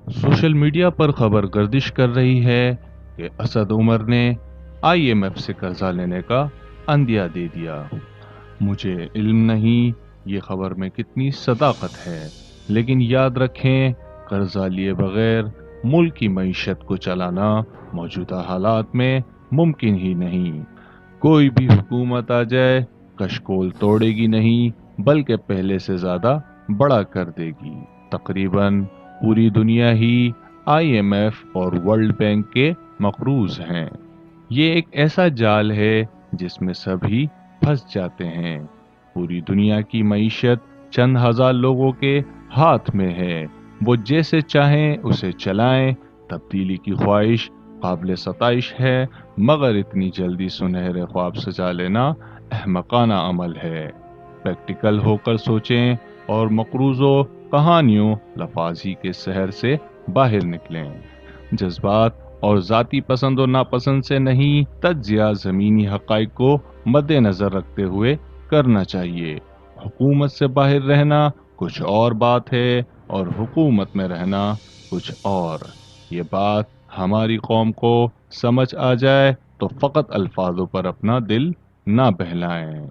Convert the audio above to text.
Social media पर खबर गर्दिश कर रही है कि असद उमर ने आईएमएफ से कर्जा लेने का अंदिया दे दिया। मुझे इल्म नहीं ये खबर में कितनी सदाकत है, लेकिन याद रखें, कर्जा लिए बगैर मुल्क की मईशत को चलाना मौजूदा हालात में मुमकिन ही नहीं। कोई भी हुकूमत आ जाए, कशकोल तोड़ेगी नहीं, बल्कि पहले से ज्यादा बड़ा कर देगी। तकरीबन पूरी दुनिया ही आईएमएफ और वर्ल्ड बैंक के मकरूज हैं। ये एक ऐसा जाल है जिसमें सभी फंस जाते हैं। पूरी दुनिया की मईशत चंद हजार लोगों के हाथ में है। वो जैसे चाहें उसे चलाएं। तब्दीली की ख्वाहिश काबिल सताइश है, मगर इतनी जल्दी सुनहरे ख्वाब सजा लेना अहमकाना अमल है। प्रैक्टिकल होकर सोचें और मकरूजों, कहानियों, लफाजी के शहर से बाहर निकलें। जज्बात और जाती पसंद और नापसंद से नहीं, तज्जिया जमीनी हकाइक को मद्देनजर रखते हुए करना चाहिए। हुकूमत से बाहर रहना कुछ और बात है और हुकूमत में रहना कुछ और। ये बात हमारी कौम को समझ आ जाए तो फकत अल्फाजों पर अपना दिल ना बहलाएं।